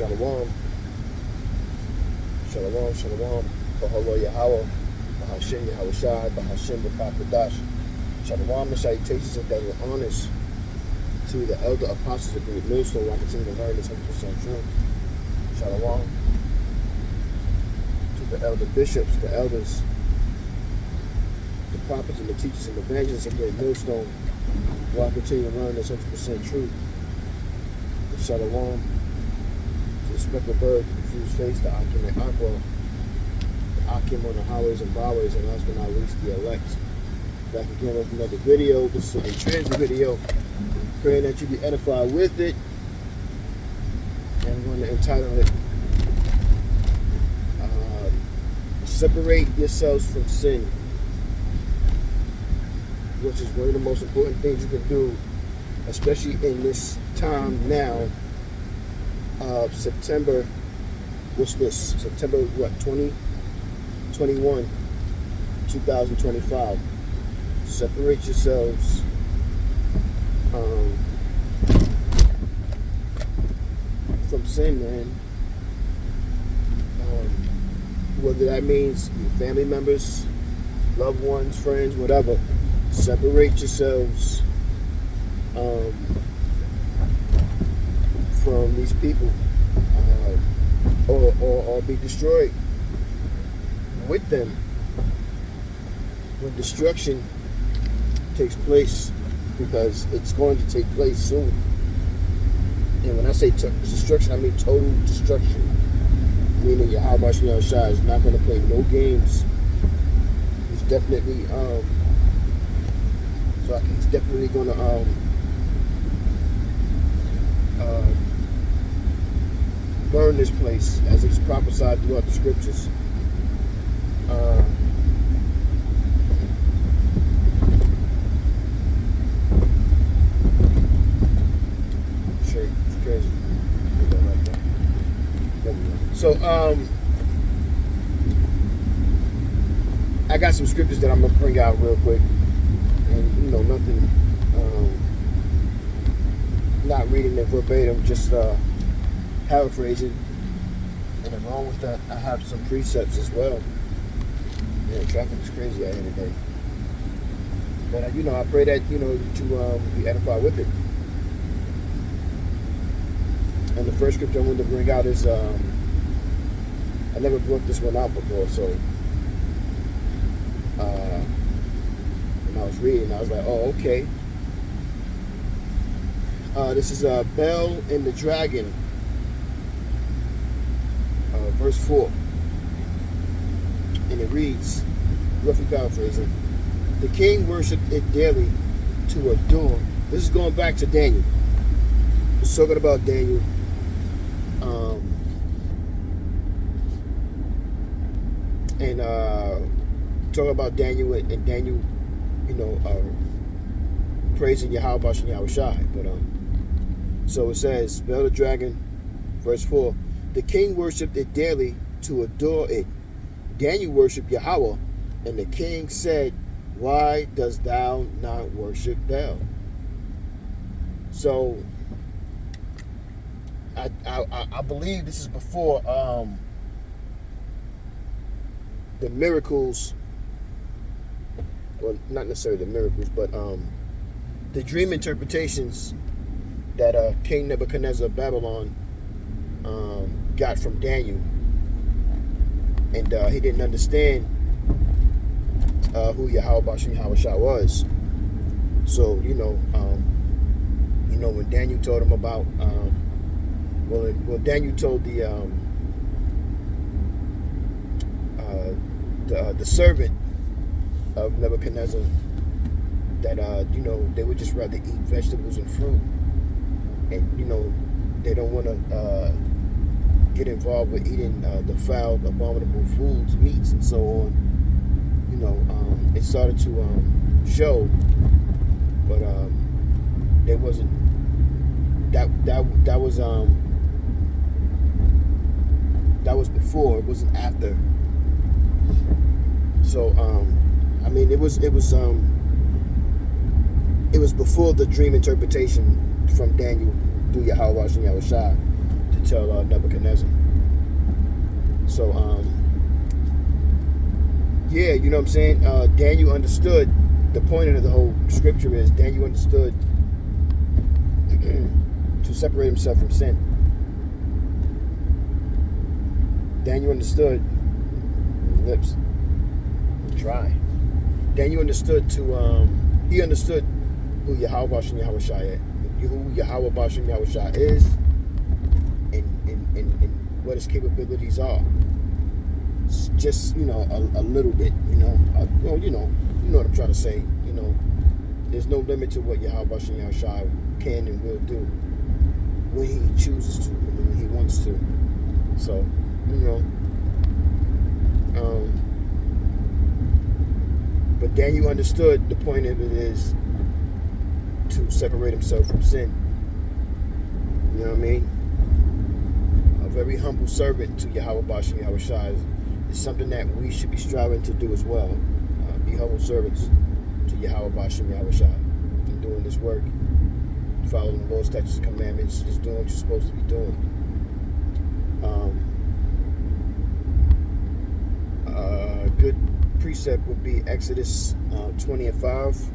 Shalom. Shalom, shalom. Bahalo Yahweh, Bahashem Yahweh Shai, Bahashem B'Kakadash. Shalom and salutations and daily honors to the elder apostles of Great Millstone, who I continue to learn this 100% true. Shalom. To the elder bishops, the elders, the prophets and the teachers and evangelists of Great Millstone, who I continue to learn this 100% truth. Shalom. To the speckled bird, the confused face, the Akim and Aqua, the Akim on the highways and byways, and last but not least, the elect. Back again with another video. This is a transit video. Praying that you be edified with it. And I'm going to entitle it Separate Yourselves from Sin, which is one of the most important things you can do, especially in this time now of September. What's this? September what? 2021, 2025. Separate yourselves from sin, man. Whether that means your family members, loved ones, friends, whatever. Separate yourselves from these people, or be destroyed with them when destruction takes place, because it's going to take place soon. And when I say destruction, I mean total destruction. Meaning Yahweh Shai is not going to play no games. He's definitely he's definitely going to burn this place, as it's prophesied throughout the scriptures. It's crazy. So I got some scriptures that I'm gonna bring out real quick, and nothing, not reading it verbatim, just paraphrasing. And along with that, I have some precepts as well. Yeah, traffic is crazy out here today. But I pray that to be edified with it. And the first scripture I wanted to bring out is I never brought this one out before, so when I was reading, I was like, oh, okay. This is Bel and the Dragon, verse 4. And it reads, roughly paraphrasing, the king worshipped it daily to adore. This is going back to Daniel. It's talking about Daniel. And talking about Daniel and Daniel, praising Yahweh and Yahweh Shai. But so it says, Bel the Dragon, verse 4. The king worshipped it daily to adore it. Daniel worshipped Yahweh, and the king said, why dost thou not worship Bel? So I believe this is before the miracles, well, not necessarily the miracles, but the dream interpretations that King Nebuchadnezzar of Babylon got from Daniel. And he didn't understand who Yahweh Shai was. So, when Daniel told him about, Daniel told the servant of Nebuchadnezzar that they would just rather eat vegetables and fruit, and they don't want to get involved with eating defiled, abominable foods, meats, and so on. It started to show, but there wasn't that was before. It wasn't after. So it was before the dream interpretation from Daniel through Yahweh and Yahweh Shai. to tell Nebuchadnezzar. So, yeah, you know what I'm saying? Daniel understood, the point of the whole scripture is Daniel understood to separate himself from sin. Daniel understood, lips dry. Daniel understood he understood who Yahweh Bashem Yahushua is, who Yahweh Bashem Yahushua is, and what his capabilities are. Just, you know, a little bit, you know. Well, you know what I'm trying to say. You know, there's no limit to what Yahweh Bashem Yahushua can and will do when he chooses to and when he wants to. So, you know, but Daniel understood the point of it is to separate himself from sin. You know what I mean? A very humble servant to Yahweh Bashem Yahushua is something that we should be striving to do as well. Be humble servants to Yahweh Bashem Yahushua in doing this work, following the law, statutes, and commandments, just doing what you're supposed to be doing. Good precept would be Exodus 20 and 5.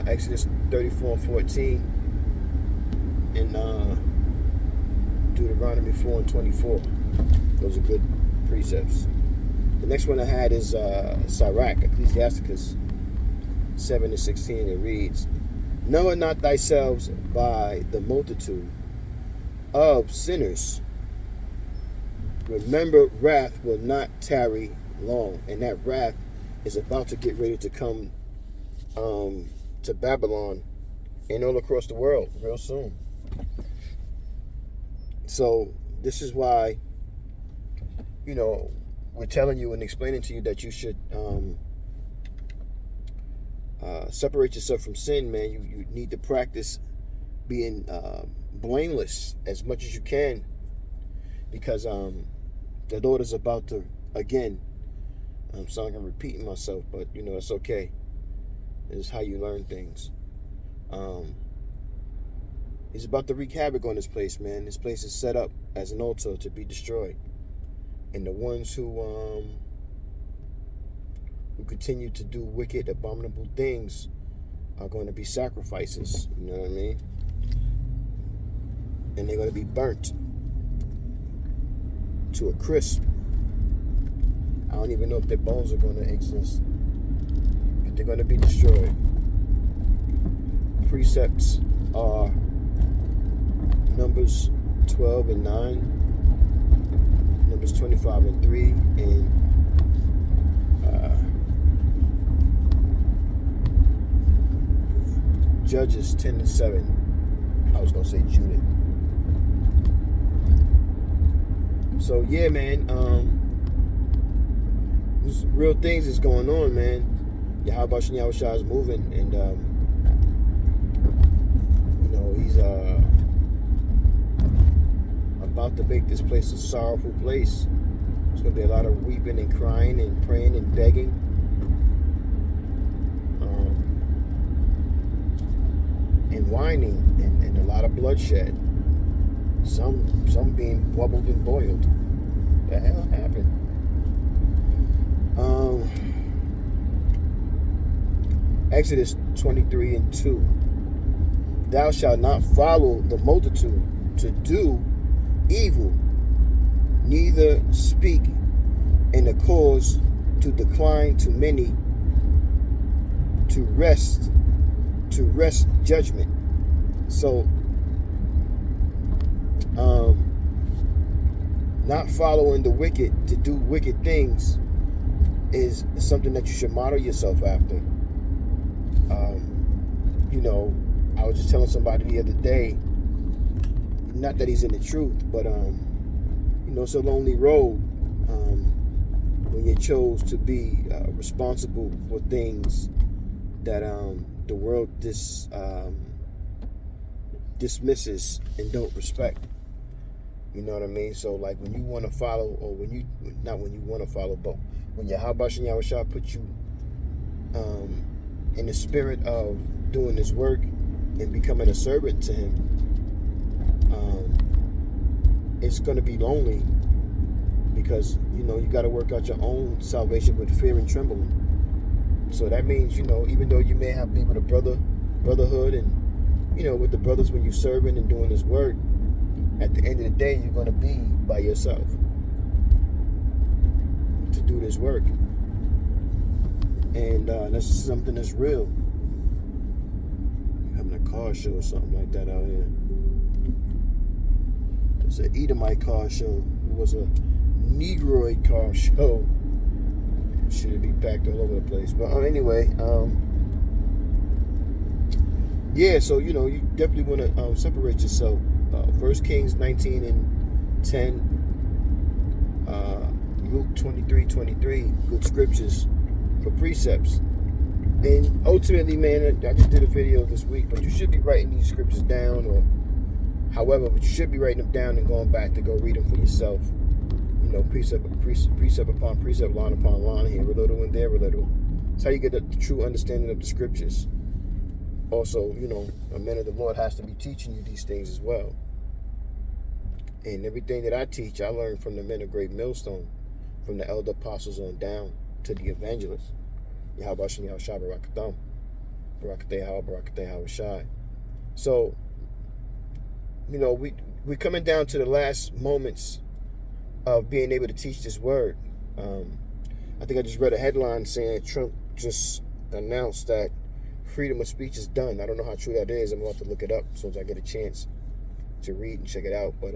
Exodus 34 and 14. And Deuteronomy 4 and 24. Those are good precepts. The next one I had is Sirach, Ecclesiasticus 7 and 16. It reads, "Know it not thyself by the multitude of sinners. Remember, wrath will not tarry long." And that wrath is about to get ready to come to Babylon and all across the world real soon. So this is why, you know, we're telling you and explaining to you that you should separate yourself from sin, man. You need to practice being blameless as much as you can, because the Lord is about to, again, I'm sorry I'm repeating myself, but you know, it's okay. It's how you learn things. He's about to wreak havoc on this place, man. This place is set up as an altar to be destroyed. And the ones who continue to do wicked, abominable things are going to be sacrifices. You know what I mean? And they're going to be burnt to a crisp. I don't even know if their bones are going to exist, but they're going to be destroyed. Precepts are Numbers 12 and 9, Numbers 25 and 3, and Judges 10 and 7. I was going to say Judith. So yeah, man, there's real things is going on, man. Yahweh Bashem Yahushua is moving, and you know, he's about to make this place a sorrowful place. There's gonna be a lot of weeping and crying and praying and begging, and whining, and a lot of bloodshed. Some being bubbled and boiled. What the hell happened? Exodus 23 and 2. Thou shalt not follow the multitude to do evil, neither speak in the cause to decline to many, to wrest judgment. So not following the wicked to do wicked things is something that you should model yourself after. You know, I was just telling somebody the other day, not that he's in the truth, but you know, it's a lonely road when you chose to be responsible for things that the world dismisses and don't respect. You know what I mean? So like when you want to follow, or not when you want to follow, but when Yahweh Bashem Yahushua put you in the spirit of doing this work and becoming a servant to him, it's going to be lonely because, you know, you got to work out your own salvation with fear and trembling. So that means, you know, even though you may have be with a brotherhood and, you know, with the brothers when you're serving and doing this work, at the end of the day, you're going to be by yourself to do this work. And that's something that's real. Having a car show or something like that out here. It's an Edomite car show. It was a Negroid car show. Should be packed all over the place. But anyway, yeah, so, you know, you definitely want to separate yourself. 1 Kings 19 and 10, Luke 23:23, good scriptures for precepts. And ultimately, man, I just did a video this week, but you should be writing these scriptures down, or however, but you should be writing them down and going back to go read them for yourself. You know, precept upon precept, line upon line, here a little and there a little. That's how you get the true understanding of the scriptures. Also, you know, a man of the Lord has to be teaching you these things as well. And everything that I teach, I learned from the men of Great Millstone, from the elder apostles on down to the evangelists. Yahweh Shem Yahushua Barakatham. Barakateh Hao, Barakateh Hawashai. So, you know, we're coming down to the last moments of being able to teach this word. I think I just read a headline saying Trump just announced that freedom of speech is done. I don't know how true that is. I'm about to look it up as soon as I get a chance to read and check it out. But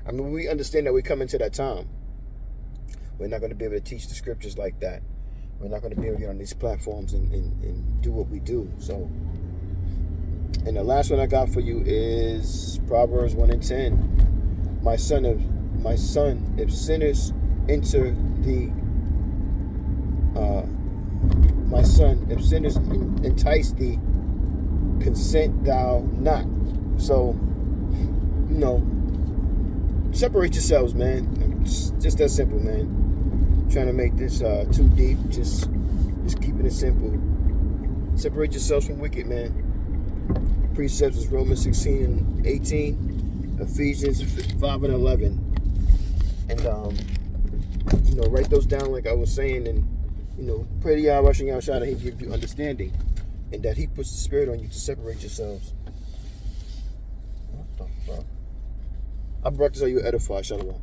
I mean, we understand that we're coming to that time. We're not going to be able to teach the scriptures like that. We're not going to be able to get on these platforms and do what we do. So, and the last one I got for you is Proverbs 1 and 10. My son, if sinners enter the my son, if sinners entice thee, consent thou not. So, you know, separate yourselves, man. Just that simple, man. Trying to make this too deep. Just keeping it simple. Separate yourselves from wicked, man. Precepts is Romans 16 and 18, Ephesians 5 and 11. And you know, write those down like I was saying, and you know, pray to Yahweh Shem Yahushua that He gives you understanding, and that He puts the Spirit on you to separate yourselves. What the fuck? I brought this so you edify, Shalom.